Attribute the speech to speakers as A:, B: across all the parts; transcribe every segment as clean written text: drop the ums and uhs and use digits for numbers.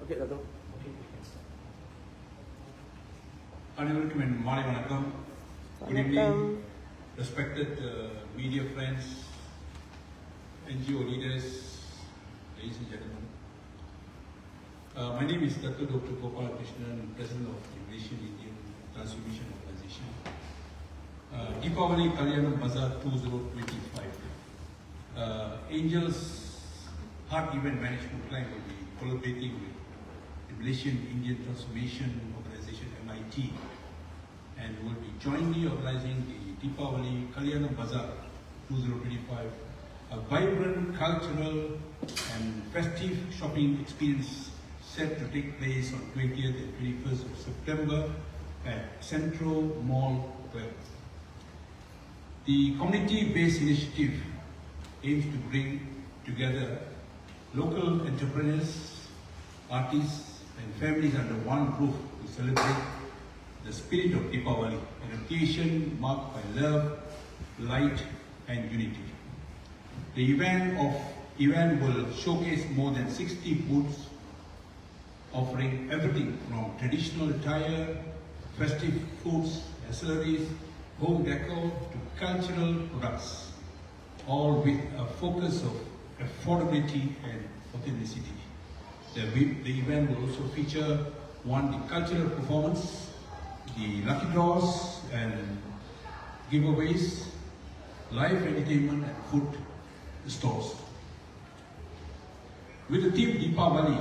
A: Okay, Dato.
B: அனைவருக்கும் என் மாலை வணக்கம். Good evening, respected media friends, NGO leaders, ladies and gentlemen. My name is Dr. Gopala Krishnan, President of the Malaysian Indian Transformation Organization. Deepavali Kalyanam Bazaar 2025. Angels Heart Event Management Plan will be collaborating with the Malaysian Indian Transformation Organization MIT and will be jointly organizing the Deepavali Kalyanam Bazaar 2025, a vibrant cultural and festive shopping experience set to take place on 20th and 21st of September at Central Mall West. The community-based initiative aims to bring together local entrepreneurs, artists and families under one roof to celebrate the spirit of Deepavali, an occasion marked by love, light and unity. The event will showcase more than 60 booths offering everything from traditional attire, festive foods, accessories, home decor to cultural products, all with a focus of affordability and authenticity. The event will also feature the cultural performance, the lucky draws and giveaways, live entertainment and food stores. With the theme Deepavali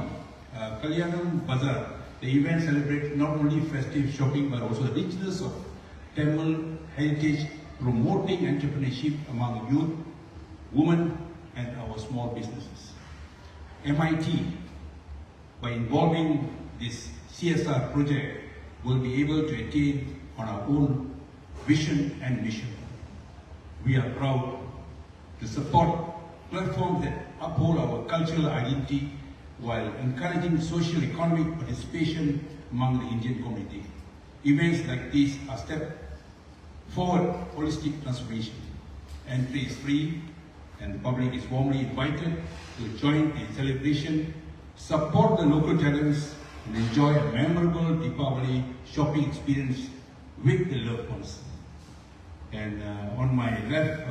B: Kalyanam Bazaar, the event celebrates not only festive shopping but also the richness of Tamil heritage, promoting entrepreneurship among youth, women and our small businesses. MIT, by involving this CSR project, will be able to attain on our own vision and mission. We are proud to support platforms that uphold our cultural identity while encouraging social economic participation among the Indian community. Events like these are step forward holistic transformation. Entry is free and the public is warmly invited to join the celebration, support the local talents and enjoy a memorable Deepavali shopping experience with the loved ones. And on my left,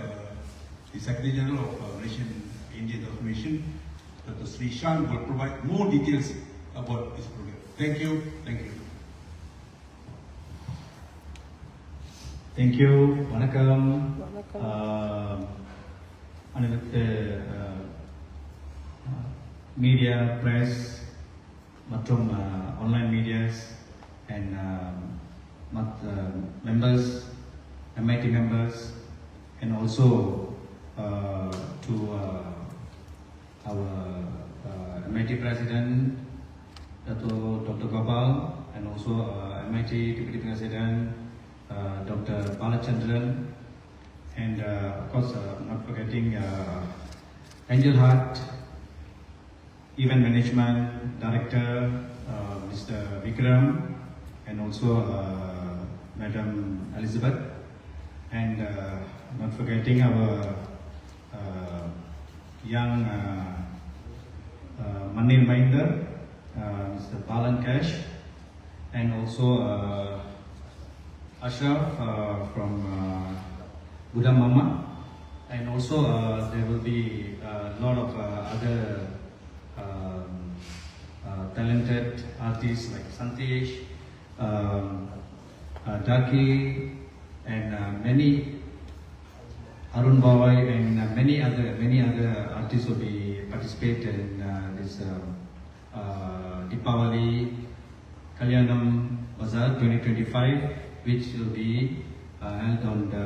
B: the Secretary General of Malaysian Indian Transformation, Dr. Sri Shan, will provide more details about this program. Thank you. Thank you.
C: Thank you. வணக்கம். அனைத்து media, press மற்றும் online medias and members, MIT members, and also to our MIT President, Dr. Gopal, and also MIT Deputy President, Dr. Balachandran, and of course not forgetting Angel Heart Event Management Director, Mr. Vikram, and also Madam Elizabeth, and not forgetting our young Manil Minder, Mr. Balan Cash, and also Ashraf from Buddha Mama, and also there will be a lot of other talented artists like Santesh, Daki, and many Arun Bawai, and many other artists will be participate in this Deepavali Kalyanam Bazaar 2025, which will be held on the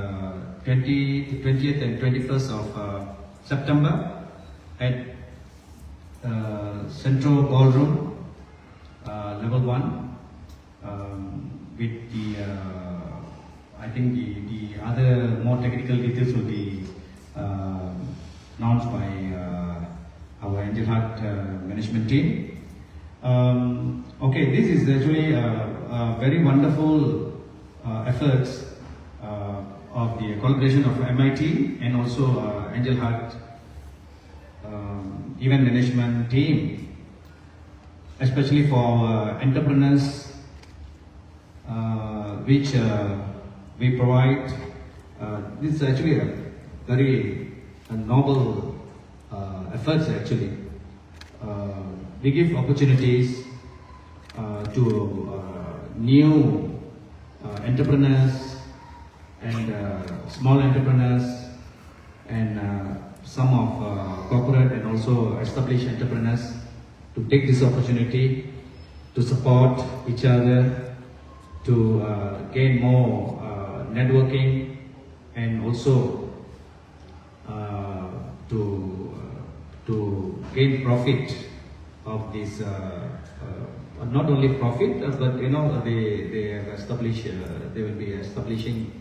C: 20th and 21st of September at Central Ballroom, level 1, with the I think the other more technical details will be announced by our Angel Heart management team. Okay, this is actually a very wonderful efforts of the collaboration of MIT and also Angel Heart event management team especially for entrepreneurs, which we provide. This is actually a very noble efforts actually. We give opportunities to new entrepreneurs and small entrepreneurs and some of corporate and also established entrepreneurs to take this opportunity to support each other, to gain more networking, and also to gain profit of this. Not only profit, but you know they have established. They will be establishing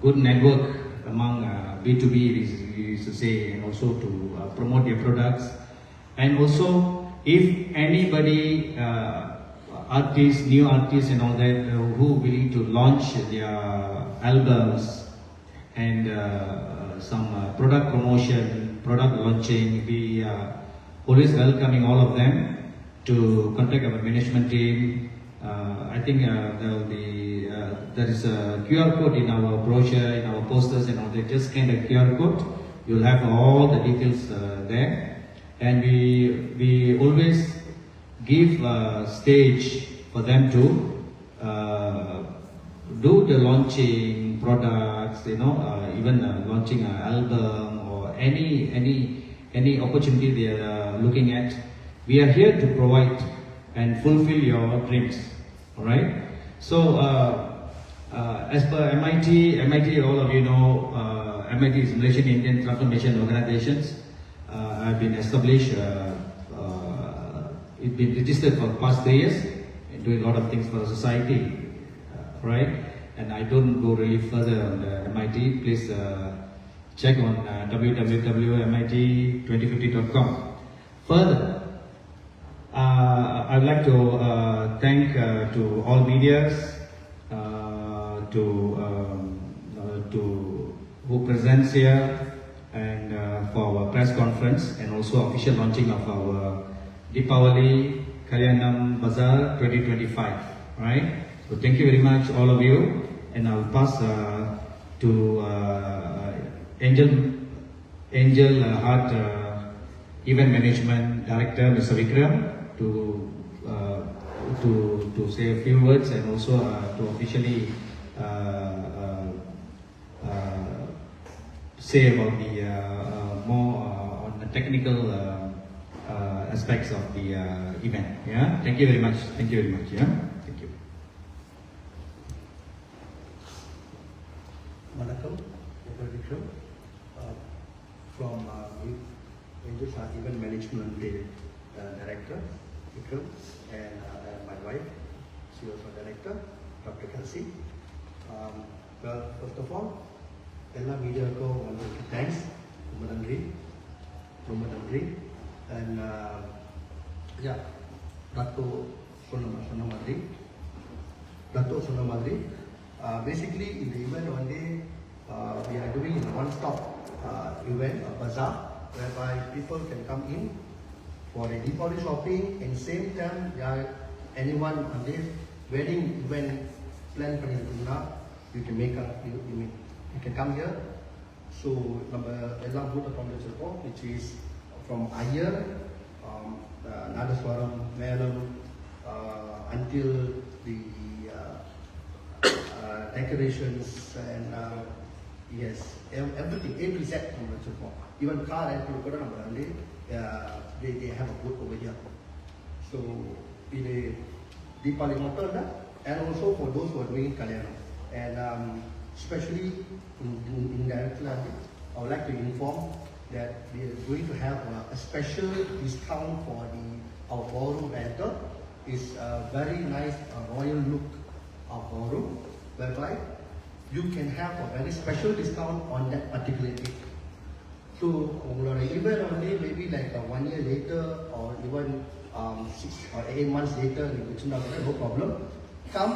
C: good network among B2B, we used to say, and also to promote their products. And also, if anybody, artists, new artists and all that, who willing to launch their albums and some product promotion, product launching, we are always welcoming all of them to contact our management team. I think there is a QR code in our brochure, in our posters and all that. Just scan the QR code, you'll have all the details there. And we always give a stage for them to do the launching products, you know, even launching an album or any opportunity they are looking at. We are here to provide and fulfill your dreams. All right. So as per MIT, all of you know, MIT is Malaysian Indian Transformation Organizations. I've been established. It's been registered for the past 3 years and doing a lot of things for the society. Right. And I don't go really further on the MIT. Please check on www.mit2050.com. Further, I'd like to thank to all medias, to who presents here, and for our press conference and also official launching of our Deepavali Kalyanam Bazaar 2025. Right? So thank you very much, all of you, and I'll pass to Angel Heart Event Management Director, Mr. Vikram, to say a few words and also to officially say about the more on the technical aspects of the event. Yeah, thank you very much. Thank you very much. Yeah, thank you.
A: Vanakkam, Vikram, from Angel Heart Event Management Director, Vikram, and my wife, she was a director, Dr. Kelsey. Well, first of all, எல்லா மீடியாவுக்கும் வந்து thanks, ரொம்ப நன்றி. And yeah Dato சொன்ன மாதிரி basically இந்த event வந்து we are doing a one-stop event, a bazaar, whereby people can come in for a Deepavali shopping and same time anyone on this wedding event plan பண்ணிருக்கீங்கன்னா you can make up, you can come here. So நம்ம எல்லாம் booth account வச்சிருக்கோம், which is from Ayar, Nadaswaram, Melam, until the decorations and yes, everything, every set நம்ம வச்சிருக்கோம். Even car rental கூட நம்ம வந்து they have a booth over here. So இது Deepavali மட்டும் இல்ல, and also for those who are doing Kalyanam. And especially indirectly, I would like to inform that we are going to have a special discount for our ballroom rental. It's a very nice royal look of ballroom, whereby you can have a very special discount on that particular day. So, even only maybe like 1 year later or even 6 or 8 months later, no problem. Come,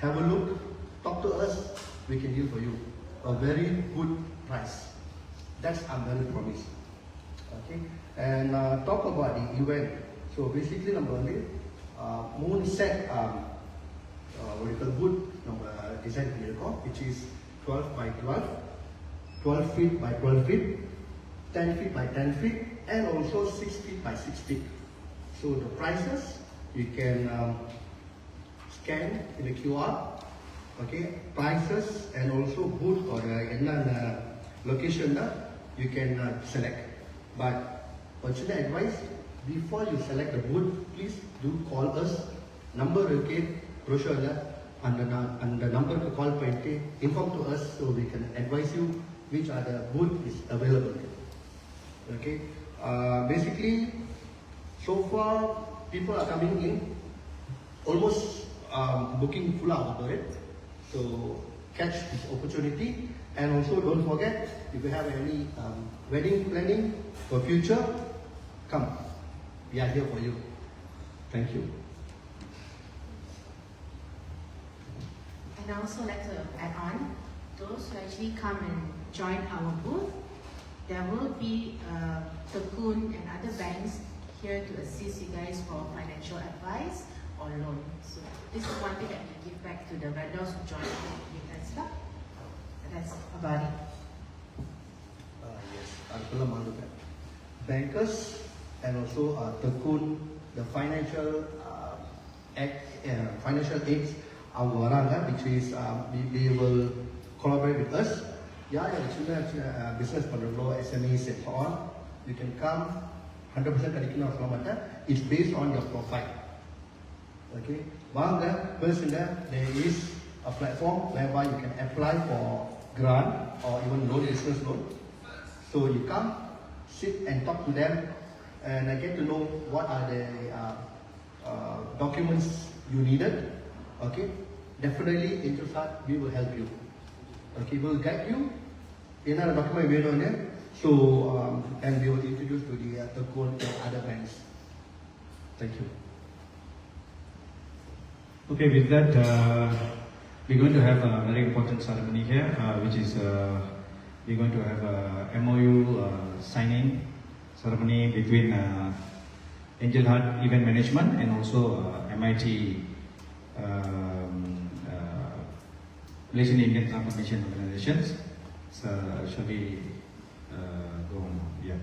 A: have a look, talk to us, we can deal for you a very good price. That's I'm very promise. Okay. And talk about the event. So basically நம்ம வந்து 3 set what you call wood நம்ம design பண்ணியிருக்கோம், which is 12 by 12, 12 feet by 12 feet, 10 feet by 10 feet, and also 6 feet by 6 feet. So the prices you can scan in the QR, okay, prices and also wood or the location that you can select. But personal advice, before you select the wood, please do call us. Number okay, brochure and the number to call பண்ணிட்டு inform to us so we can advise you which are the wood is available. Okay, basically so far people are coming in, almost booking full out about it. So catch this opportunity, and also don't forget, if you have any wedding planning for future, come. We are here for you. Thank you.
D: And I also like to add on, those who actually come and join our booth, there will be Tekun and other banks here to assist you guys for financial advice or loan. So this is one thing that we give back to the vendors who join with us. That's about it.
A: Yes, I'll malukan. Bankers and also Tekun, the financial financial aids, அவங்க வராங்க, which is they will collaborate with us. யார் சின்ன business பண்ணுறோம், SMEs and so on, you can come. 100% கிடைக்கணும் சொல்ல மாட்டேன். It's based on your profile. Okay, வாங்க பேசுங்க. There is a platform whereby you can apply for grant or even loan, business loan. So you come, sit and talk to them, and I get to know what are the documents you needed. Okay, definitely Intelsat, we will help you. Okay, we will guide you. Another document we don't have. So and we will introduce to the Tekun and other banks. Thank you.
C: Okay, with that, we're going to have a very important ceremony here, which is we're going to have a MOU signing ceremony between Angel Heart Event Management and also MIT Malaysian Indian Transformation Organizations. So shall we go on? Yeah.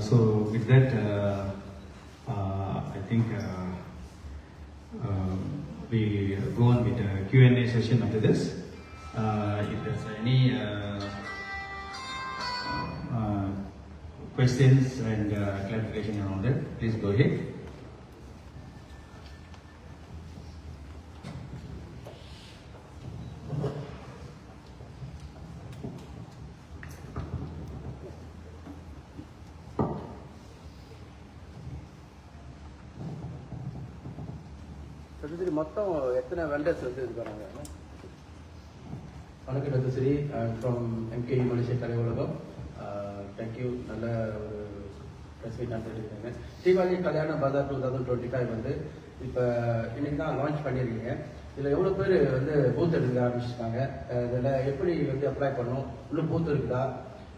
C: So with that, I think we go on with the Q&A session after this. If there's any questions and clarification around it, please go ahead.
E: சரி மொத்தம் எத்தனை vendors வந்து இது பண்ணாங்க? வணக்கம் doctor Sri, from MK Malaysia Kalai Ulagam. Thank you. நல்ல ஒரு press meet நடத்திருக்கீங்க. Deepavali கல்யாண பஜார் 2025 வந்து இப்போ இன்னைக்கு தான் லான்ச் பண்ணியிருக்கீங்க. இதில் எவ்வளோ பேர் வந்து பூத் எடுக்க ஆரம்பிச்சிருக்காங்க? இதில் எப்படி வந்து அப்ளை பண்ணணும்? இன்னும் பூத் இருக்குதா?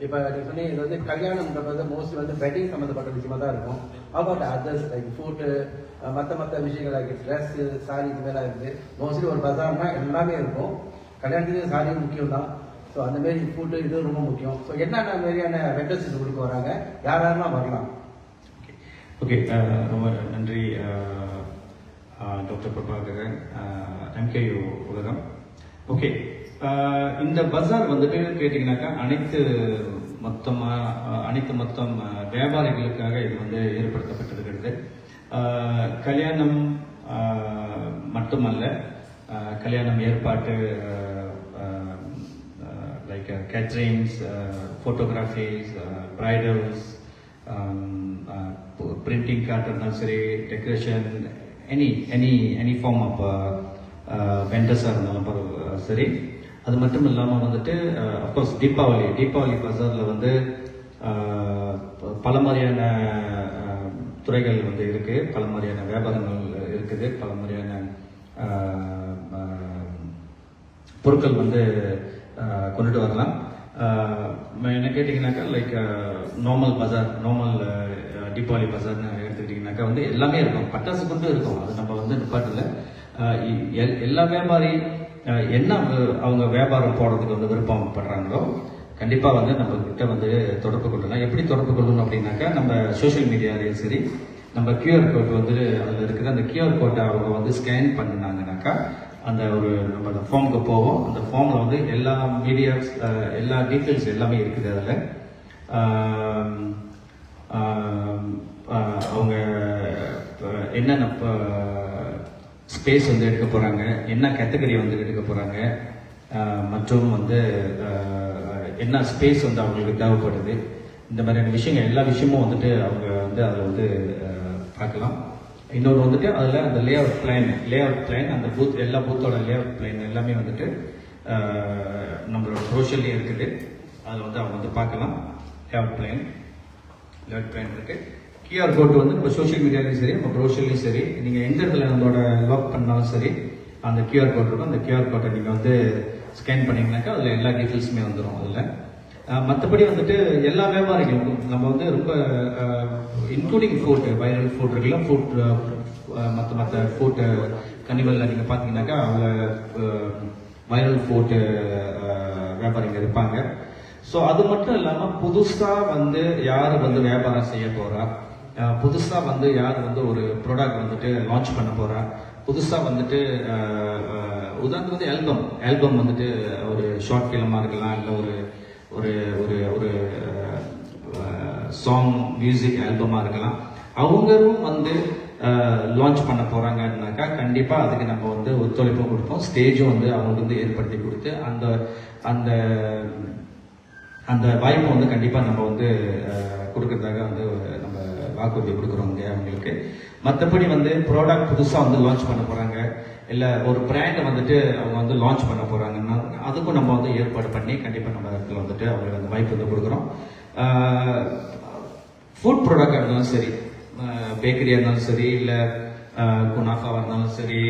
E: இப்போ நீங்கள் சொன்னீங்க இது வந்து கல்யாணம்ன்றது மோஸ்ட்லி வந்து வெட்டிங் சம்மந்தப்பட்ட விஷயமா தான் இருக்கும். அபவுட் அதர்ஸ் லைக் ஃபுட்டு, மற்ற விஷயங்கள் லைக் ட்ரெஸ்ஸு, சாரி, இது மாதிரிலாம் இருக்குது. மோஸ்ட்லி ஒரு பஜார்னா எல்லாமே இருக்கும். கல்யாணத்துக்கு சாரி முக்கியம் தான். ஸோ அந்த மாரி ஃபுட்டு இது ரொம்ப முக்கியம். ஸோ என்னென்ன மாதிரியான வெண்டர்ஸ் இது கொடுக்க வராங்க, யாரெல்லாம் வரலாம்?
C: ஓகே, ரொம்ப நன்றி டாக்டர் பிரபாகரன், எம்கேயு உலகம். ஓகே, இந்த பஜார் வந்துட்டு கேட்டிங்கனாக்கா அனைத்து மொத்தம் வியாபாரிகளுக்காக இது வந்து ஏற்படுத்தப்பட்டிருக்கிறது. கல்யாணம் மட்டுமல்ல, கல்யாணம் ஏற்பாட்டு like caterings, photographies, bridals, printing card இருந்தாலும் சரி, டெக்கரேஷன், எனி ஃபார்ம் ஆஃப் வெண்டர்ஸாக இருந்தாலும் சரி. அது மட்டும் இல்லாமல் வந்துட்டு அஃப்கோர்ஸ் தீபாவளி பஜாரில் வந்து பல மாதிரியான துறைகள் வந்து இருக்குது, பல மாதிரியான வியாபாரங்கள் இருக்குது, பல மாதிரியான பொருட்கள் வந்து கொண்டுட்டு வரலாம். என்ன கேட்டிங்கனாக்கா லைக் நார்மல் தீபாவளி பஜார்னு எடுத்துக்கிட்டிங்கனாக்கா வந்து எல்லாமே இருக்கும். பட்டாசு கொண்டு இருக்கும், அது நம்ம வந்து நிப்பாட்டில் எல்லா வியாபாரி என்ன அவங்க வியாபாரம் போடுறதுக்கு வந்து விருப்பப்படுறாங்களோ கண்டிப்பாக வந்து நம்ம கிட்ட வந்து தொடர்பு கொள்ளலாம். எப்படி தொடர்பு கொள்ளணும் அப்படின்னாக்கா, நம்ம சோஷியல் மீடியாலையும் சரி, நம்ம கியூஆர் கோட் வந்து அதில் இருக்குது. அந்த கியூஆர் கோட்டை அவங்க வந்து ஸ்கேன் பண்ணினாங்கனாக்கா அந்த ஒரு நம்ம அந்த ஃபார்முக்கு போவோம். அந்த ஃபார்மில் வந்து எல்லா மீடியாஸ், எல்லா டீட்டெயில்ஸ் எல்லாமே இருக்குது. அதில் அவங்க என்னென்ன ஸ்பேஸ் வந்து எடுக்க போகிறாங்க, என்ன கேட்டகரி வந்து எடுக்க போகிறாங்க, மற்றும் வந்து என்ன ஸ்பேஸ் வந்து அவங்களுக்கு தேவைப்படுது, இந்த மாதிரியான விஷயங்கள் எல்லா விஷயமும் வந்துட்டு அவங்க வந்து அதில் வந்து பார்க்கலாம். இன்னொன்று வந்துட்டு அதில் அந்த லே அவுட் பிளான், அந்த எல்லா பூத்தோட லே அவுட் பிளான் எல்லாமே வந்துட்டு நம்மளோட ப்ரோஷர்லேயே இருக்குது. அதில் வந்து அவங்க வந்து பார்க்கலாம். லே அவுட் பிளான் இருக்குது. கியூஆர் கோட் வந்து நம்ம சோஷியல் மீடியாலையும் சரி, நம்ம ப்ரோஷர்லையும் சரி, நீங்கள் எந்த இடத்துல நம்மளோட லாக் பண்ணாலும் சரி, அந்த கியூஆர் கோட் இருக்கும். அந்த கியூஆர் கோட்டை நீங்கள் வந்து ஸ்கேன் பண்ணிங்கனாக்கா அதில் எல்லா டீட்டெயில்ஸுமே வந்துடும். அதில் மற்றபடி வந்துட்டு எல்லா வியாபாரிகளுக்கும் நம்ம வந்து ரொம்ப இன்க்ளூடிங் ஃபுட், வைரல் ஃபுட் இருக்குல்ல, ஃபுட் மற்ற ஃபுட் கனிவலில் நீங்கள் பார்த்தீங்கன்னாக்கா அதில் வைரல் ஃபுட் வியாபாரிகள் இருப்பாங்க. ஸோ அது மட்டும் இல்லாமல் புதுசாக வந்து யார் வந்து வியாபாரம் செய்ய போகிறா, புதுசாக வந்து யார் வந்து ஒரு ப்ராடக்ட் வந்துட்டு லான்ச் பண்ண போகிறா, புதுசாக வந்துட்டு உதாரணத்துக்கு வந்து ஆல்பம் வந்துட்டு ஒரு ஷார்ட் ஃபிலிமாக இருக்கலாம், இல்லை ஒரு ஒரு ஒரு சாங் மியூசிக் ஆல்பமாக இருக்கலாம். அவங்களும் வந்து லான்ச் பண்ண போகிறாங்கன்னாக்கா கண்டிப்பாக அதுக்கு நம்ம வந்து ஒத்துழைப்பும் கொடுப்போம். ஸ்டேஜும் வந்து அவங்களுக்கு வந்து ஏற்படுத்தி கொடுத்து அந்த அந்த அந்த வாய்ப்பை வந்து கண்டிப்பாக நம்ம வந்து கொடுக்கறதாக வந்து நம்ம வாக்குறுதி கொடுக்குறோம் அவங்களுக்கு. மற்றபடி வந்து ப்ராடக்ட் புதுசாக வந்து லான்ச் பண்ண போகிறாங்க, இல்லை ஒரு பிராண்டை வந்துட்டு அவங்க வந்து லான்ச் பண்ண போகிறாங்கன்னா அதுக்கும் நம்ம வந்து ஏற்பாடு பண்ணி கண்டிப்பாக நம்ம இடத்துல வந்துட்டு அவங்களுக்கு அந்த வாய்ப்பு வந்து கொடுக்குறோம். ஃபுட் ப்ராடக்டாக இருந்தாலும் சரி, பேக்கரியாக இருந்தாலும் சரி, இல்லை குனாஃபாவாக இருந்தாலும் சரி,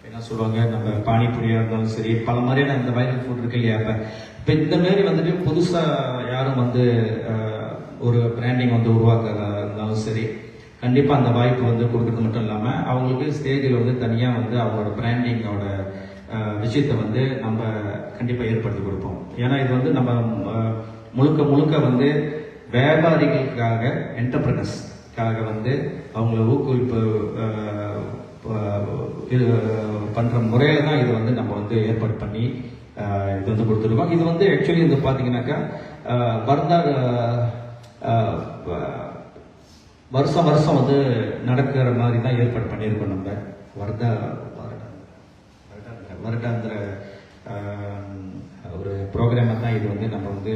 C: என்ன சொல்லுவாங்க நம்ம பானிபூரியாக இருந்தாலும் சரி, பல மாதிரியான இந்த வைரல் ஃபுட் இருக்கு இல்லையா. இப்போ இந்த மாதிரி வந்துட்டு புதுசாக யாரும் வந்து ஒரு பிராண்டிங் வந்து உருவாக்குறதா இருந்தாலும் சரி, கண்டிப்பாக அந்த வாய்ப்பு வந்து கொடுக்கறது மட்டும் இல்லாமல் அவங்களுக்கு ஸ்டேஜில் வந்து தனியாக வந்து அவங்களோட பிராண்டிங்கோட விஷயத்தை வந்து நம்ம கண்டிப்பாக ஏற்படுத்தி கொடுப்போம். ஏன்னா இது வந்து நம்ம முழுக்க வந்து வியாபாரிகளுக்காக, என்டர்பிரனர்ஸ்க்காக வந்து அவங்கள ஊக்குவிப்பு இது பண்ணுற முறையில் தான் இது வந்து நம்ம வந்து ஏற்பாடு பண்ணி இது வந்து கொடுத்துருக்கோம். இது வந்து ஆக்சுவலி வந்து பார்த்தீங்கன்னாக்கா வர்தார் வருஷம் வந்து நடக்கிற மாதிரி தான் ஏற்பாடு பண்ணியிருக்கோம். நம்ம வருடாந்திர ஒரு ப்ரோக்ராமை தான் இது வந்து நம்ம வந்து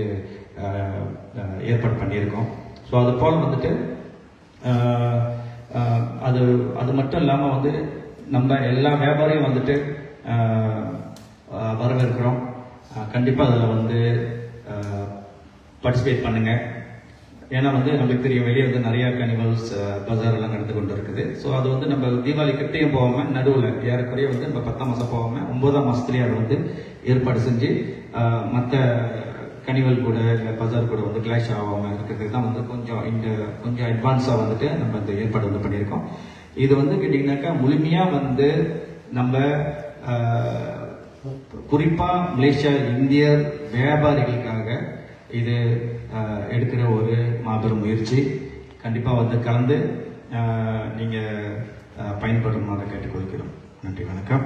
C: ஏற்பாடு பண்ணியிருக்கோம். ஸோ அது போல் வந்துட்டு அது மட்டும் இல்லாமல் வந்து நம்ம எல்லா வியாபாரியும் வந்துட்டு வரவேற்கிறோம். கண்டிப்பாக அதில் வந்து பார்ட்டிசிபேட் பண்ணுங்கள். ஏன்னா வந்து நம்மளுக்கு தெரியும் வெளியே வந்து நிறையா கனிமல்ஸ் பஜார் எல்லாம் நடந்து கொண்டு இருக்குது. ஸோ அது வந்து நம்ம தீபாவளி கிட்டையும் போகாமல் நடுவில் ஏறக்குறைய வந்து நம்ம 10ஆம் மாதம் போகாமல் 9ஆம் மாதத்துலேயே அதை வந்து ஏற்பாடு செஞ்சு மற்ற கனிவல் கூட இல்லை பஜார் கூட வந்து கிளாஷ் ஆகாமல் இருக்கிறதுக்கு தான் வந்து கொஞ்சம் அட்வான்ஸாக வந்துட்டு நம்ம இந்த ஏற்பாடு வந்து பண்ணியிருக்கோம். இது வந்து கேட்டிங்கனாக்கா முழுமையாக வந்து நம்ம குறிப்பாக மலேசியா இந்தியர் வியாபாரிகளுக்காக இது எடுக்கிற ஒரு மாபெரும் முயற்சி. கண்டிப்பாக வந்து கலந்து நீங்கள் பயன்படுமாறு கேட்டுக்கொள்கிறோம். நன்றி, வணக்கம்.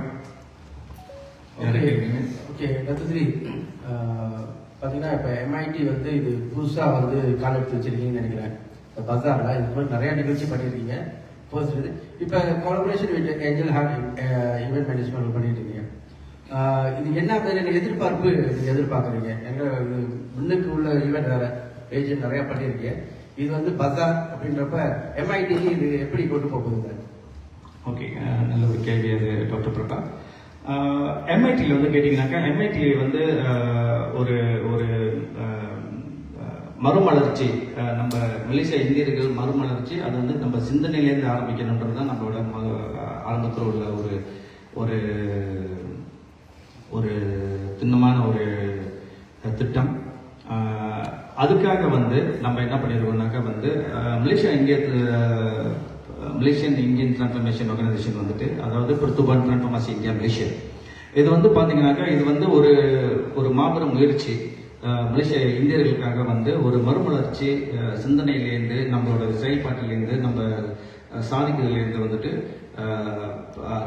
E: ஓகே ரத்னஸ்ரீ, பார்த்தீங்கன்னா இப்போ எம்ஐடி வந்து இது புதுசாக வந்து கால் எடுத்து வச்சிருக்கீங்கன்னு நினைக்கிறேன். இப்போ பஜாரில் இது மாதிரி நிறையா நிகழ்ச்சி பண்ணியிருக்கீங்க. ஃபர்ஸ்ட் இது இப்போ collaboration with Angel Heart event management பண்ணிட்டு இருக்கீங்க. இது என்ன மாதிரியான எதிர்பார்ப்பு நீங்கள் எதிர்பார்க்குறீங்க? எங்கள் இது முன்னுக்கு உள்ள ஈவெண்ட் வேறு ஏஜென்ட் நிறையா பண்ணியிருக்கீங்க. இது வந்து பஜார் அப்படின்றப்ப எம்ஐடிக்கு இது எப்படி கொண்டு போகுது?
C: ஓகே, நல்ல ஒரு கேள்வி அது டாக்டர் பிரபா. எம்ஐடியில் வந்து கேட்டிங்கனாக்கா எம்ஐடி வந்து ஒரு ஒரு மறுமலர்ச்சி, நம்ம மலேசியா இந்தியர்கள் மறுமலர்ச்சி, அது வந்து நம்ம சிந்தனையிலேருந்து ஆரம்பிக்கணுன்றது தான் நம்மளோட ஆரம்பத்தில் உள்ள ஒரு ஒரு ஒரு திண்ணமான ஒரு திட்டம். அதுக்காக வந்து நம்ம என்ன பண்ணியிருக்கோம்னாக்கா வந்து மலேசியன் இந்தியன் டிரான்ஸ்ஃபர்மேஷன் ஆர்கனைசேஷன் வந்துட்டு, அதாவது பெர்த்துபான் டிரான்ஸ்ஃபர்மேசி இந்தியா மலேசியா, இது வந்து பார்த்தீங்கன்னாக்கா இது வந்து ஒரு மாபெரும் முயற்சி. மலேசிய இந்தியர்களுக்காக வந்து ஒரு மறுமலர்ச்சி சிந்தனையிலேருந்து, நம்மளோட செயல்பாட்டிலேருந்து, நம்ம சாதிக்கிறதுலேருந்து வந்துட்டு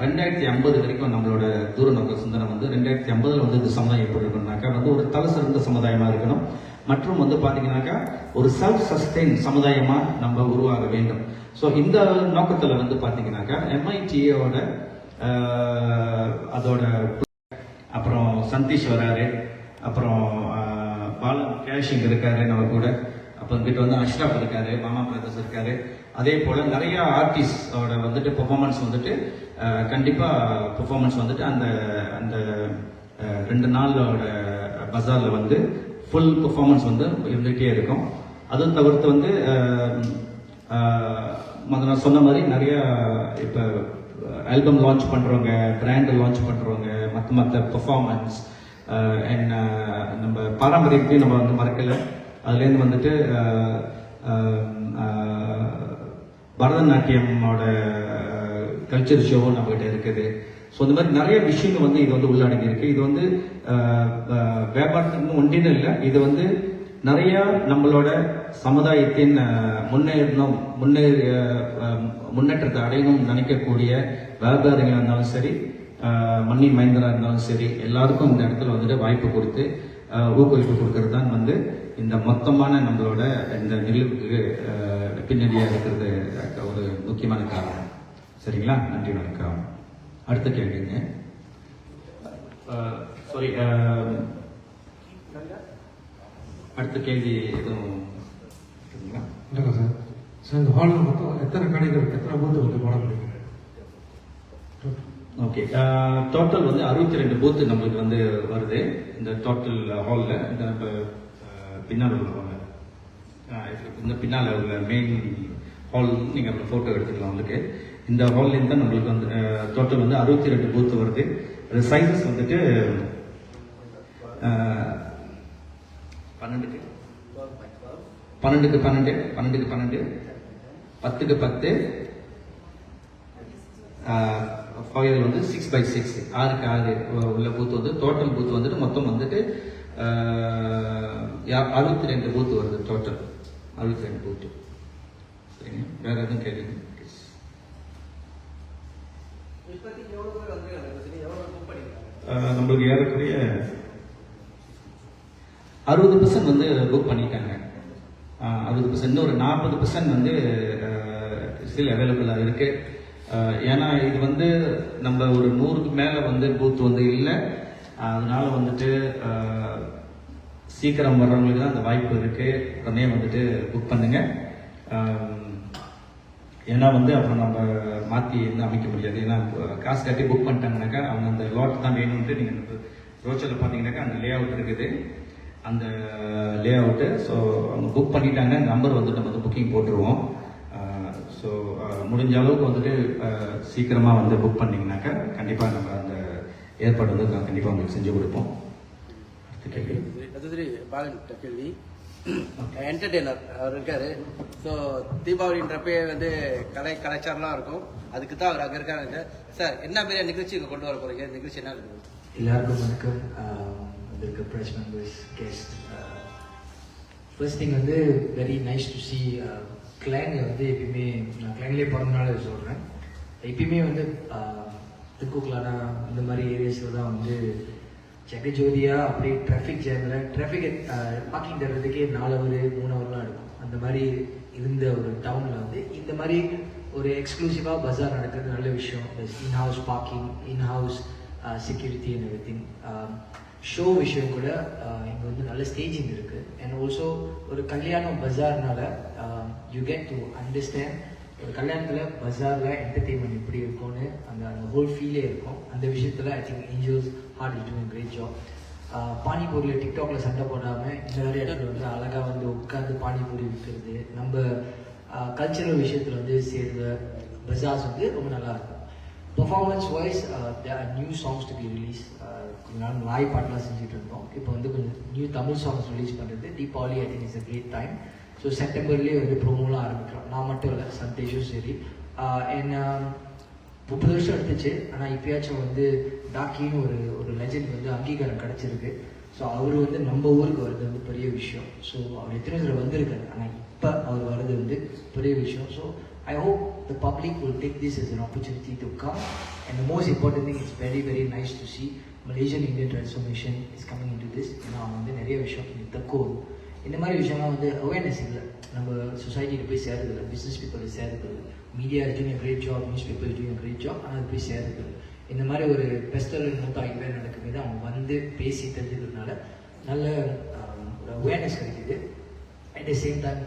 C: 2050 வரைக்கும் நம்மளோட தூர நோக்க சிந்தனை வந்து 2050 வந்து இந்த சமுதாயம் எப்படி இருக்கணும்னாக்கா வந்து ஒரு தலை சிறந்த சமுதாயமாக இருக்கணும். மற்றும் வந்து பார்த்தீங்கன்னாக்கா ஒரு செல்ஃப் சஸ்டெயின் சமுதாயமாக நம்ம உருவாக வேண்டும். ஸோ இந்த நோக்கத்தில் வந்து பார்த்தீங்கன்னாக்கா எம்ஐடியோட அதோட அப்புறம் சந்தீஷ் வராரு, அப்புறம் பாலன் கேஷிங் இருக்காரு நம்ம கூட, அப்புறம் கிட்ட வந்து அஷ்ரப் இருக்காரு, மாமா பிரதர்ஸ் இருக்காரு. அதே போல் நிறைய ஆர்டிஸ்டோட வந்துட்டு பெர்ஃபார்மன்ஸ் வந்துட்டு கண்டிப்பாக பெர்ஃபார்மன்ஸ் வந்துட்டு அந்த அந்த 2 நாளோட பஜாரில் வந்து ஃபுல் பெர்ஃபார்மன்ஸ் வந்து இருந்துகிட்டே இருக்கும். அதுவும் தவிர்த்து வந்து நான் சொன்ன மாதிரி நிறைய இப்போ ஆல்பம் லான்ச் பண்ணுறவங்க, பிராண்டு லான்ச் பண்ணுறவங்க, மற்ற பெர்ஃபார்மன்ஸ் அண்ட் நம்ம பாரம்பரியத்தையும் நம்ம வந்து மறக்கலை. அதுலேருந்து வந்துட்டு பரதநாட்டியமோட கல்ச்சர் ஷோவும் நம்மகிட்ட இருக்குது. ஸோ இந்த மாதிரி நிறைய விஷயங்கள் வந்து இது வந்து உள்ளடங்கி இருக்கு. இது வந்து வியாபாரத்துக்கு ஒன்றினும் இல்லை, இது வந்து நிறைய நம்மளோட சமுதாயத்தின் முன்னேற்றத்தை அடையணும்னு நினைக்கக்கூடிய வியாபாரிகளாக இருந்தாலும் சரி, மண்ணி மைந்தராக இருந்தாலும் சரி, எல்லாருக்கும் இந்த இடத்துல வந்துட்டு வாய்ப்பு கொடுத்து ஊக்குவிப்பு கொடுக்கறது தான் வந்து இந்த மொத்தமான நம்மளோட இந்த நிகழ்வுக்கு பின்னணியாக இருக்கிறது ஒரு முக்கியமான காரணம். சரிங்களா? நன்றி, வணக்கம். அடுத்த கேள்விங்க. சாரி, அடுத்த கேள்வி எதுவும்
F: இல்லைங்க சார். சார் இந்த ஹாலில் மொத்தம் எத்தனை கடைகள், எத்தனை பூத்து வந்து போட முடியும்?
C: ஓகே, டோட்டல் வந்து 62 பூத்து நம்மளுக்கு வந்து வருது இந்த டோட்டல் ஹாலில். இந்த நம்ம பின்னால் உள்ள இந்த பின்னால் உள்ள மெயின் ஹால் நீங்கள் அப்புறம் ஃபோட்டோ எடுத்துக்கலாம். உங்களுக்கு இந்த ஹால்லேருந்து தான் நம்மளுக்கு வந்து டோட்டல் வந்து 62 பூத்து வருது. அது சைஸஸ் வந்துட்டு 12 12 12 12 12 10 10 ஃபாயில் வந்து 6x6 6க்கு 6 உள்ள பூத்து வந்து டோட்டல் பூத்து வந்துட்டு மொத்தம் வந்துட்டு 62 பூத்து வருது. டோட்டல் 62 பூத்து. சரிங்க, வேற எதுவும் கேள்வி?
E: இப்போதைக்கு எவ்வளோ பேர் வந்து எவ்வளோ புக் பண்ணியிருக்காங்க?
C: நம்மளுக்கு ஏறக்குறைய 60% வந்து புக் பண்ணிட்டாங்க. 60% இன்னொரு 40% வந்து ஸ்டில் அவைலபிளாக இருக்கு. ஏன்னா இது வந்து நம்ம ஒரு 100க்கு மேலே வந்து பூத் வந்து இல்லை. அதனால வந்துட்டு சீக்கிரம் வர்றவங்களுக்கு தான் அந்த வாய்ப்பு இருக்கு. உடனே வந்துட்டு புக் பண்ணுங்க. ஏன்னா வந்து அப்புறம் நம்ம மாற்றி வந்து அமைக்க முடியாது. ஏன்னா காசு கட்டி புக் பண்ணிட்டாங்கனாக்கா அவங்க அந்த லாட் தான் வேணும்ட்டு நீங்கள் ரோச்சரில் பார்த்தீங்கன்னாக்கா அந்த லே அவுட் இருக்குது, அந்த லே அவுட்டு. ஸோ அவங்க புக் பண்ணிட்டாங்க, நம்பர் வந்துட்டு நம்ம வந்து புக்கிங் போட்டுருவோம். ஸோ முடிஞ்ச அளவுக்கு வந்துட்டு சீக்கிரமாக வந்து புக் பண்ணிங்கனாக்கா கண்டிப்பாக நம்ம அந்த ஏற்பாடு வந்து கண்டிப்பாக உங்களுக்கு செஞ்சு கொடுப்போம். கேள்வி
E: அது பாலன் கேள்வி. என்டர்டெய்னர் அவர் இருக்காரு. ஸோ தீபாவளின்றப்பே வந்து கலாச்சாரம்லாம் இருக்கும், அதுக்கு தான் அவர் அங்கே இருக்காரு. சார் என்ன மாதிரியான நிகழ்ச்சி இங்கே கொண்டு வர போறீங்க? நிகழ்ச்சி என்ன இருக்குது?
G: எல்லாருக்கும் வணக்கம். வந்திருக்க press members, guest. First thing வந்து வெரி நைஸ் டு சி கிளாங்கில் வந்து எப்பயுமே நான் கிளாங்லேயே பிறந்தனால சொல்கிறேன். எப்பயுமே வந்து திருக்குக்கலானா இந்த மாதிரி ஏரியாஸில் தான் வந்து ஜெகஜோதியாக அப்படியே டிராஃபிக் ஜாமில் பார்க்கிங் தர்றதுக்கே 4 hour 3 hourலாம் எடுக்கும். அந்த மாதிரி இருந்த ஒரு டவுனில் வந்து இந்த மாதிரி ஒரு எக்ஸ்க்ளூசிவாக பஜார் நடக்கிறது நல்ல விஷயம். In-house parking, in-house security and every thing. Show விஷயம் கூட இங்கே வந்து நல்ல ஸ்டேஜிங் இருக்குது. அண்ட் ஆல்சோ ஒரு கல்யாணம் பஜார்னால யூ கெட் டு அண்டர்ஸ்டாண்ட் ஒரு கல்யாணத்தில் பஜாரில் என்டர்டெயின்மெண்ட் எப்படி இருக்கும்னு அந்த ஹோல் ஃபீலே இருக்கும். அந்த விஷயத்தில் I think Angels Heart is doing great job. பானிபூரியில் டிக்டாக்ல சண்டை போடாமல் இந்த மாதிரி இடத்துல வந்து அழகாக வந்து உட்காந்து பானிபூரி விற்கிறது, நம்ம கல்ச்சரல் விஷயத்தில் வந்து சேர்ந்த பஜார்ஸ் வந்து ரொம்ப நல்லாயிருக்கும். Performance wise there are new songs to be release. கொஞ்ச நாள் லாய் பாட்டெலாம் செஞ்சுட்டு இருந்தோம். இப்போ வந்து கொஞ்சம் நியூ தமிழ் சாங்ஸ் ரிலீஸ் பண்ணுறது. Deepavali I think is a great time. So செப்டம்பர்லேயே வந்து ப்ரோமோலாம் ஆரம்பிக்கிறோம். நான் மட்டும் இல்லை, சந்தேஷும் சரி. என்ன 30 வருஷம் எடுத்துச்சு, ஆனால் இப்பயாச்சும் வந்து டாக்கின்னு ஒரு லெஜண்ட் வந்து அங்கீகாரம் கிடச்சிருக்கு. ஸோ அவர் வந்து நம்ம ஊருக்கு வர்றது வந்து பெரிய விஷயம். ஸோ அவர் எத்தனை தடவை வந்திருக்காரு, ஆனால் இப்போ அவர் வர்றது வந்து பெரிய விஷயம். So I hope the public will take this as an opportunity to come. And the most important thing, it's very, very nice to see Malaysian Indian transformation is coming into this. ஏன்னா அவங்க வந்து நிறைய விஷயம் இந்த மாதிரி விஷயம்லாம் வந்து awareness இல்லை, நம்ம சொசைட்டியில் போய் சேருதில்லை, பிஸ்னஸ் பீப்புள் சேருதில்லை. Media is doing a great job, newspaper is doing a great job, ஆனால் அது போய் சேருதில்லை. இந்த மாதிரி ஒரு ஃபெஸ்டிவல் 150 பேர் நடக்கும்போது அவங்க வந்து பேசி தெரிஞ்சுக்கிறதுனால நல்ல ஒரு அவேர்னஸ் கிடைக்குது. At the same time,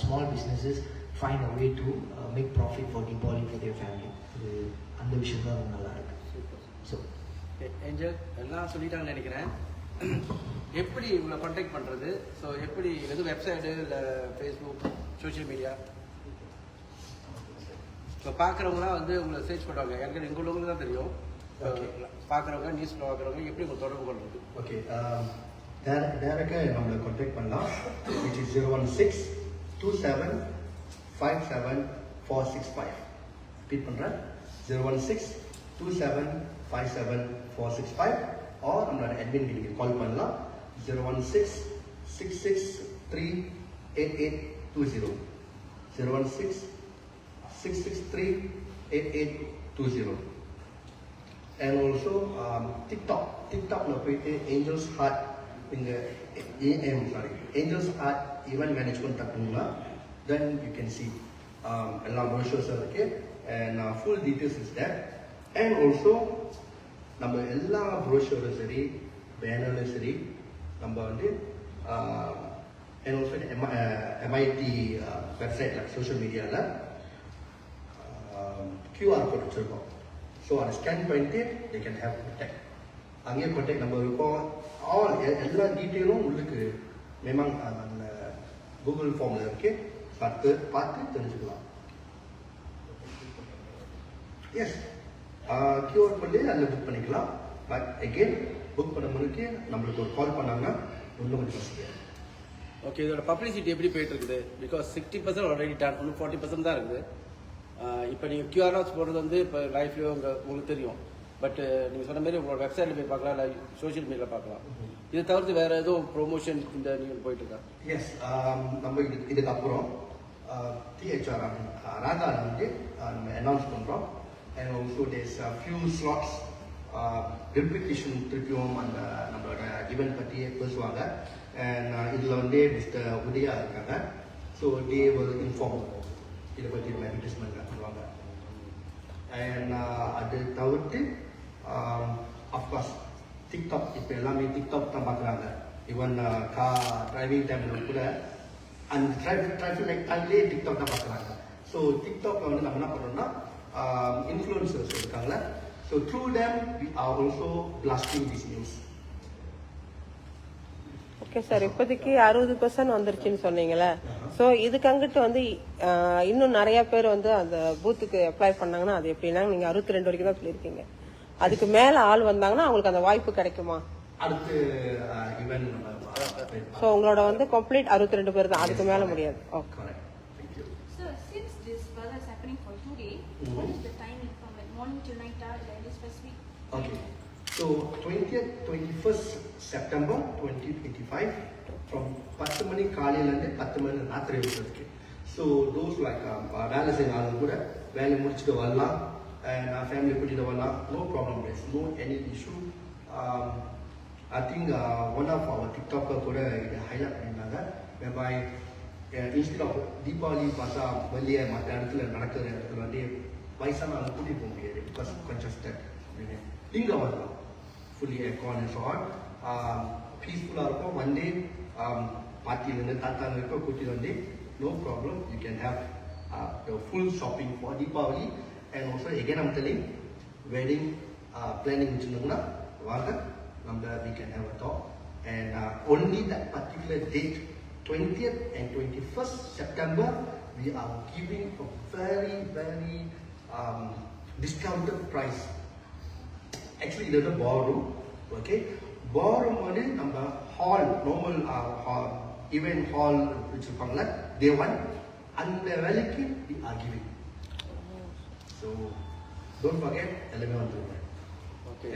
G: small businesses find a way to make profit for Diwali for their family. அந்த விஷயம் தான் ரொம்ப நல்லா இருக்கு. ஸோ
E: ஏஞ்சல் எல்லாம் சொல்லிட்டாங்கன்னு நினைக்கிறேன். எப்படி உங்களை கான்டாக்ட் பண்ணுறது? ஸோ எப்படி எதுவும் வெப்சைட்டு இல்லை ஃபேஸ்புக் சோஷியல் மீடியா? ஸோ பார்க்குறவங்களாம் வந்து உங்களை சர்ச் பண்ணுவாங்க. எனக்கு எங்கள் உள்ளவங்களுக்கு தான் தெரியும். பார்க்குறவங்க நியூஸில் பார்க்குறவங்க எப்படி உங்களை தொடர்பு பண்ணுறது?
A: ஓகே, டேரக்டாக நம்மளை கான்டாக்ட் பண்ணலாம். which is 016-2757-465. ரிப்பீட் பண்ணுறேன், 016-2757-465. ஆர் நம்மளோட அட்மின்க்கு நீங்கள் கால் பண்ணலாம், 016-663-8820. 016-663-8820. And also TikTokல போயிட்டு Angels Heart Angels Heart event management தட்டினீங்கன்னா then you can see எல்லா brochures இருக்கு and full details is there. And also நம்ம எல்லா brochures சரி பேனர்ல சரி நம்ம வந்து and also MIT website social மீடியால QR code வச்சிருக்கோம். ஸோ அதை ஸ்கேன் பண்ணிட்டு they can have contact. அங்கேயே கான்டாக்ட் நம்பர் இருக்கும். எல்லா டீட்டெயிலும் உங்களுக்கு மேமாங் அந்த கூகுள் ஃபார்மில் இருக்கு, பார்த்து தெரிஞ்சுக்கலாம். எஸ், கியூஆர் பண்ணி அதில் புக் பண்ணிக்கலாம். பட் அகெயின் புக் பண்ண முன்னாடி நம்மளுக்கு ஒரு கால் பண்ணாங்கன்னா இன்னும் கொஞ்சம் வசதியாக.
E: ஓகே, இதோட பப்ளிசிட்டி எப்படி போயிட்டு இருக்குது? பிகாஸ் 60% ஆல்ரெடி டான், இன்னும் 40% தான் இருக்குது. இப்போ நீங்கள் கியூஆர் போடுறது வந்து இப்போ லைஃப்லேயோ உங்களுக்கு தெரியும். பட் நீங்கள் சொன்ன மாதிரி உங்களோட வெப்சைட்டில் போய் பார்க்கலாம், இல்லை சோஷியல் மீடியாவில் பார்க்கலாம். இதை தவிர்த்து வேறு எதுவும் ப்ரொமோஷன் இந்த நீங்கள் போயிட்டுருக்கா?
A: எஸ், நம்ம இதுக்கப்புறம் THR ராகா வந்து நம்ம அனௌன்ஸ் பண்ணுறோம். and also there's a few slots replication திருப்பியும் அந்த நம்மளோட ஈவெண்ட் பற்றி பேசுவாங்க. அண்ட் இதில் வந்து மிஸ்டர் உதயா இருக்காங்க. ஸோ தே will inform இதை பற்றி அட்வர்டைஸ்மெண்ட் பண்ணுவாங்க. அண்ட் அது தவிர்த்து அஃப்கோர்ஸ் டிக்டாக், இப்போ எல்லாமே டிக்டாக் தான் பார்க்குறாங்க. ஈவன் கார் டிரைவிங் டைமில் கூட அந்த டிராஃபிக் லைட் டைம்லேயே டிக்டாக் தான் பார்க்குறாங்க. ஸோ டிக்டாக்ல வந்து நம்ம என்ன பண்ணுறோம்னா இன்ஃப்ளூயன்சர்ஸ் இருக்காங்களா, so through them we are also blasting this news.
H: Okay sir, இப்போதைக்கு 60% வந்துருச்சுன்னு சொன்னீங்களே. ஸோ இதுக்கு அங்கிட்டு வந்து இன்னும் நிறைய பேர் வந்து அந்த பூத்துக்கு அப்ளை பண்ணாங்கன்னா அது எப்படின்னா, நீங்க 62 வரைக்கும் தான் சொல்லியிருக்கீங்க. அதுக்கு மேல ஆள் வந்தாங்கன்னா அவங்களுக்கு அந்த வாய்ப்பு கிடைக்குமா?
A: அடுத்து ஈவன்
H: ஸோ உங்களோட வந்து கம்ப்ளீட் 62 பேர் தான், அதுக்கு மேல முடியாது. Okay.
A: Correct. Thank you.
I: So since this bazaar is happening for 2 days, what is the timing from like morning till night? Any specific?
A: Okay. So 20th, 21st September 2025 from 10 மணி காலையிலேருந்து 10 மணி ராத்திரி வரைக்கும். ஸோ தோஸ் லைக் வேலை செய்ய ஆளுங்க கூட வேலை முடிச்சுட்டு வரலாம், நான் ஃபேமிலி கூட்டிகிட்டு வரலாம். No problem, it's no any issue. I think one of our TikToker கூட இதை ஹைலைட் பண்ணியிருந்தாங்க. whereby இன்ஸ்டெட் ஆஃப் தீபாவளி பார்த்தா வெளியே மற்ற இடத்துல நடக்கிற இடத்துல வந்து வயசான ஆளுங்க கூட்டிகிட்டு போக முடியாது, பிகாஸ் கன்ஜஸ்டட். இங்கே வரலாம், fully aircon and so on, பீஸ்ஃபுல்லாக இருக்கும். வந்து பாட்டிலேருந்து தாத்தாங்க இருக்க கூட்டிட்டு வந்து no problem, you can have the full shopping for Deepavali. And also again I'm telling, wedding planning வச்சுருந்தோம்னா வாங்க, நம்ம we can have a talk. And only that particular date, 20th and 21st September, we are giving a very, very discounted price. Actually, it is a ballroom. Okay, ballroom வந்து நம்ம hall, normal event hall வச்சிருப்பாங்களா, they want அந்த வேலைக்கு we are giving. So don't forget, எல்லாமே வந்துருங்க.
E: Okay,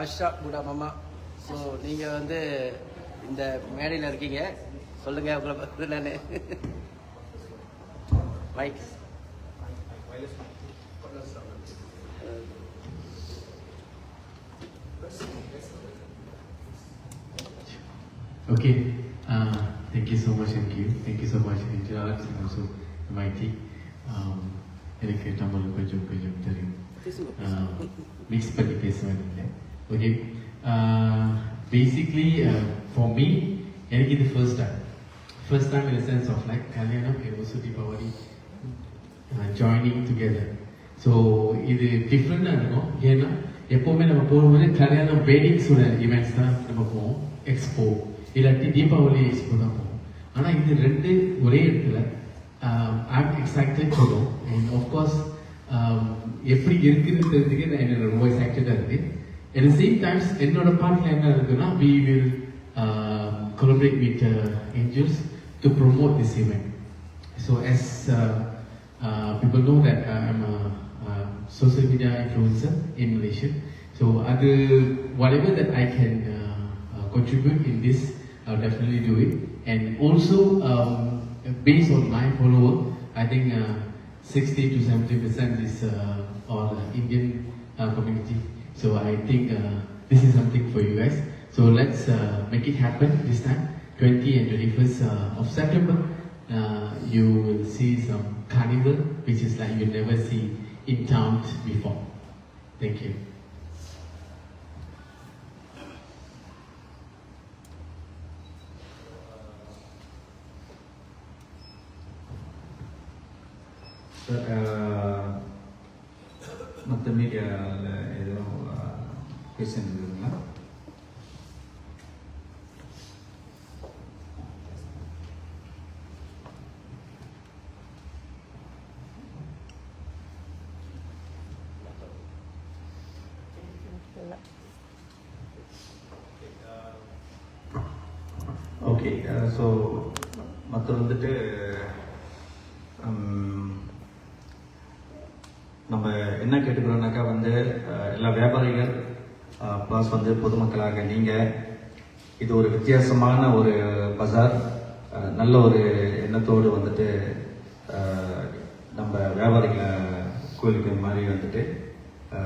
E: Asha புடா மாமா. So நீங்கள் வந்து இந்த மேடையில் இருக்கீங்க, சொல்லுங்கள் உங்களை பற்றி. நான் mic
J: Okay, thank you so much, thank you so much, Angela, and also MIT. எனக்கு தமிழ் கொஞ்சம் தெரியும், மிக்ஸ் பண்ணி பேசுவேன் இல்லை. ஓகே, பேசிக்லி ஃபார் மீ எனக்கு இது first time in the sense of like கல்யாணம் and also Deepavali joining together. So இது டிஃப்ரெண்டாக இருக்கும். ஏன்னா எப்போவுமே நம்ம போகும்போது கல்யாணம் வெட்டிங்ஸோட ஈவெண்ட்ஸ் தான் நம்ம போவோம், எக்ஸ்போ இல்லாட்டி தீபாவளி எக்ஸ்போ தான் போவோம். ஆனால் இது ரெண்டு ஒரே இடத்துல I'm excited to know, and of course எப்படி இருக்குன்னு தெரிஞ்சுக்க எனக்கு ரொம்ப எக்ஸைட்டடாக இருக்கு. At the same time என்னோட பார்ட்ல என்ன இருக்குன்னா, we will collaborate with Angels to promote this event. So as people know that I'm a social media influencer in Malaysia, so whatever that I can contribute in this, I'll definitely do it. And also based on my follower, I think 60 to 70% is all Indian community. So I think this is something for you guys. So let's make it happen this time, 20 and 21st of September. You will see some carnival, which is like you never see in town before. Thank you.
C: மற்ற மீடியாவில் எதுவும் question இருக்குங்களா? Okay, so மற்ற வந்துட்டு நம்ம என்ன கேட்டுக்கிறோம்னாக்கா வந்து எல்லா வியாபாரிகள் ப்ளஸ் வந்து பொதுமக்களாக நீங்கள் இது ஒரு வித்தியாசமான ஒரு பஜார், நல்ல ஒரு எண்ணத்தோடு வந்துட்டு நம்ம வியாபாரிகளை கோயிலுக்கு மாதிரி வந்துட்டு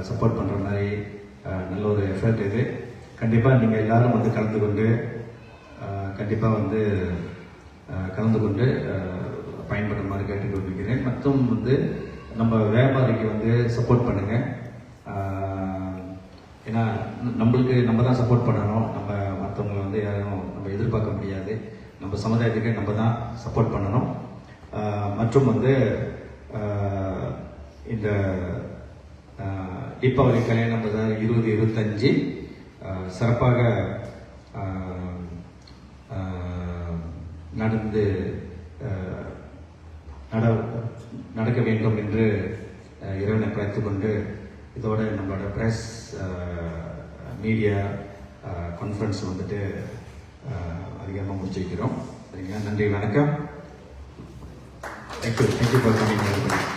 C: சப்போர்ட் பண்ணுற மாதிரி நல்ல ஒரு எஃபர்ட் இது. கண்டிப்பாக நீங்கள் எல்லாரும் வந்து கலந்து கொண்டு கண்டிப்பாக வந்து கலந்து கொண்டு பயன்படுமாறு கேட்டுக்கொள்கிறேன். மற்றும் வந்து நம்ம வியாபாரிக்கு வந்து சப்போர்ட் பண்ணுங்கள். ஏன்னா நம்மளுக்கு நம்ம தான் சப்போர்ட் பண்ணணும். நம்ம மற்றவங்களை வந்து யாரும் நம்ம எதிர்பார்க்க முடியாது. நம்ம சமுதாயத்துக்கு நம்ம தான் சப்போர்ட் பண்ணணும். மற்றும் வந்து இந்த தீபாவளி கல்யாணம் பஜார் 2025 சிறப்பாக நடக்க வேண்டும் என்று இறைவனை பிரார்த்தித்துக் கொண்டு இதோட நம்மளோட ப்ரெஸ் மீடியா கான்ஃபரன்ஸ் வந்துட்டு அதிகமாக முடிச்சு வைக்கிறோம். சரிங்களா? நன்றி, வணக்கம். Thank you for coming.